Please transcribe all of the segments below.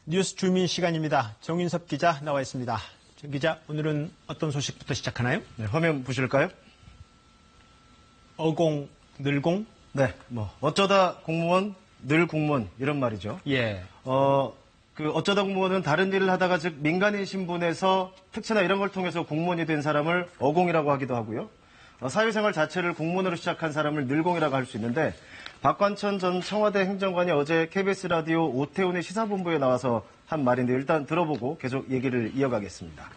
뉴스 주민 시간입니다. 정인섭 기자 나와 있습니다. 정 기자, 오늘은 어떤 소식부터 시작하나요? 네, 화면 보실까요? 어공, 늘공? 네, 어쩌다 공무원, 늘 공무원, 이런 말이죠. 예. 어쩌다 공무원은 다른 일을 하다가 즉 민간인 신분에서 특채나 이런 걸 통해서 공무원이 된 사람을 어공이라고 하기도 하고요. 사회생활 자체를 공무원으로 시작한 사람을 늘공이라고 할 수 있는데, 박관천 전 청와대 행정관이 어제 KBS 라디오 오태훈의 시사본부에 나와서 한 말인데 일단 들어보고 계속 얘기를 이어가겠습니다.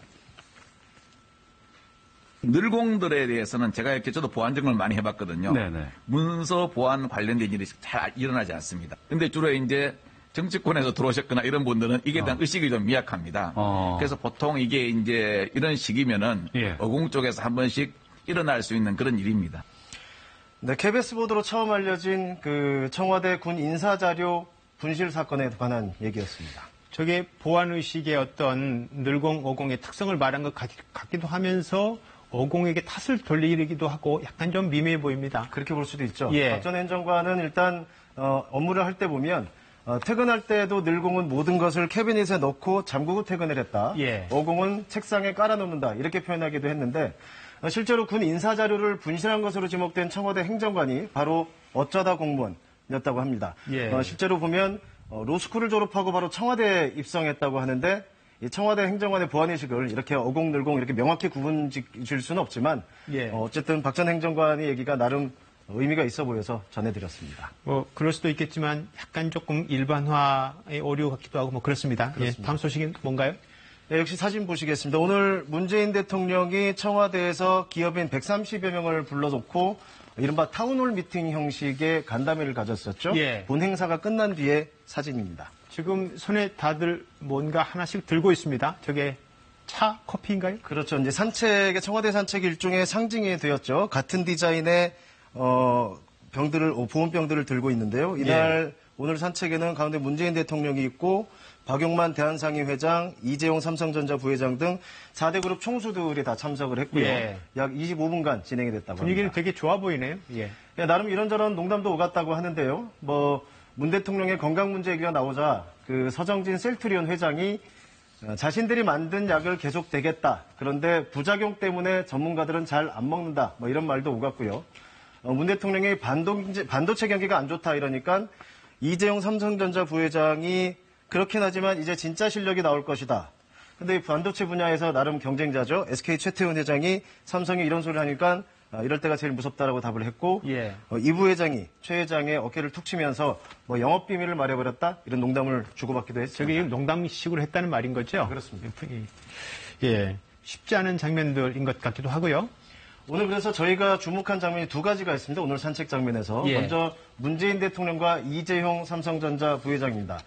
늘공들에 대해서는 제가 이렇게 저도 보안 점검을 많이 해봤거든요. 네네. 문서 보안 관련된 일이 잘 일어나지 않습니다. 근데 주로 이제 정치권에서 들어오셨거나 이런 분들은 이게 대한 의식이 좀 미약합니다. 그래서 보통 이게 이제 이런 시기면은 어공 쪽에서 한 번씩 일어날 수 있는 그런 일입니다. 네, KBS 보도로 처음 알려진 그 청와대 군 인사자료 분실 사건에 관한 얘기였습니다. 저게 보안의식의 어떤 늘공, 어공의 특성을 말한 것 같기도 하면서 어공에게 탓을 돌리기도 하고 약간 좀 미묘해 보입니다. 그렇게 볼 수도 있죠. 예. 박 전 행정관은 일단 업무를 할 때 보면 퇴근할 때도 늘공은 모든 것을 캐비닛에 넣고 잠그고 퇴근을 했다. 예. 어공은 책상에 깔아놓는다. 이렇게 표현하기도 했는데 실제로 군 인사자료를 분실한 것으로 지목된 청와대 행정관이 바로 어쩌다 공무원이었다고 합니다. 예. 실제로 보면 로스쿨을 졸업하고 바로 청와대에 입성했다고 하는데 이 청와대 행정관의 보안의식을 이렇게 어공, 늘공 이렇게 명확히 구분 지을 수는 없지만 예. 어쨌든 박 전 행정관의 얘기가 나름 의미가 있어 보여서 전해드렸습니다. 그럴 수도 있겠지만 약간 조금 일반화의 오류 같기도 하고 그렇습니다. 예, 다음 소식은 뭔가요? 네, 역시 사진 보시겠습니다. 오늘 문재인 대통령이 청와대에서 기업인 130여 명을 불러놓고 이른바 타운홀 미팅 형식의 간담회를 가졌었죠. 예. 본 행사가 끝난 뒤의 사진입니다. 지금 손에 다들 뭔가 하나씩 들고 있습니다. 저게 차, 커피인가요? 그렇죠. 이제 청와대 산책 일종의 상징이 되었죠. 같은 디자인의 보온병들을 들고 있는데요. 이날 오늘 산책에는 가운데 문재인 대통령이 있고 박용만 대한상의 회장, 이재용 삼성전자 부회장 등 4대 그룹 총수들이 다 참석을 했고요. 예. 약 25분간 진행이 됐다고 분위기는 합니다. 되게 좋아 보이네요. 예. 나름 이런저런 농담도 오갔다고 하는데요. 문 대통령의 건강 문제 얘기가 나오자 그 서정진 셀트리온 회장이 자신들이 만든 약을 계속 대겠다. 그런데 부작용 때문에 전문가들은 잘 안 먹는다. 이런 말도 오갔고요. 문 대통령이 반도체 경기가 안 좋다 이러니까 이재용 삼성전자 부회장이 그렇긴 하지만 이제 진짜 실력이 나올 것이다. 근데 반도체 분야에서 나름 경쟁자죠. SK 최태훈 회장이 삼성이 이런 소리를 하니까 이럴 때가 제일 무섭다라고 답을 했고 예. 이 부회장이 최 회장의 어깨를 툭 치면서 영업 비밀을 말해버렸다 이런 농담을 주고받기도 했습니다. 저게 농담식으로 했다는 말인 거죠? 그렇습니다. 예, 쉽지 않은 장면들인 것 같기도 하고요. 오늘 그래서 저희가 주목한 장면이 두 가지가 있습니다. 오늘 산책 장면에서. 예. 먼저 문재인 대통령과 이재용 삼성전자 부회장입니다.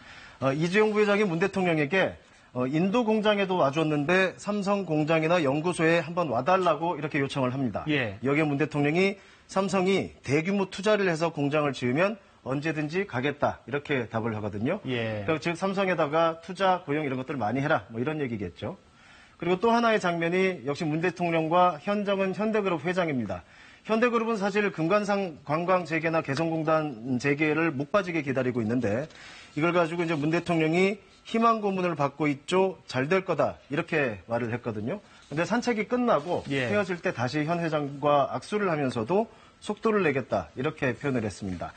이재용 부회장이 문 대통령에게 인도 공장에도 와줬는데 삼성 공장이나 연구소에 한번 와달라고 이렇게 요청을 합니다. 예. 여기에 문 대통령이 삼성이 대규모 투자를 해서 공장을 지으면 언제든지 가겠다 이렇게 답을 하거든요. 예. 그러니까 즉 삼성에다가 투자, 고용 이런 것들을 많이 해라 이런 얘기겠죠. 그리고 또 하나의 장면이 역시 문 대통령과 현정은 현대그룹 회장입니다. 현대그룹은 사실 금관산 관광 재개나 개성공단 재개를 목 빠지게 기다리고 있는데 이걸 가지고 이제 문 대통령이 희망 고문을 받고 있죠. 잘 될 거다. 이렇게 말을 했거든요. 근데 산책이 끝나고 헤어질 때 다시 현 회장과 악수를 하면서도 속도를 내겠다. 이렇게 표현을 했습니다.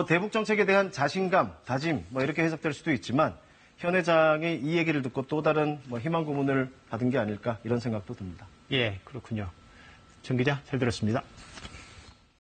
대북 정책에 대한 자신감, 다짐 이렇게 해석될 수도 있지만 현 회장이 이 얘기를 듣고 또 다른 희망 고문을 받은 게 아닐까 이런 생각도 듭니다. 예, 그렇군요. 정 기자 잘 들었습니다.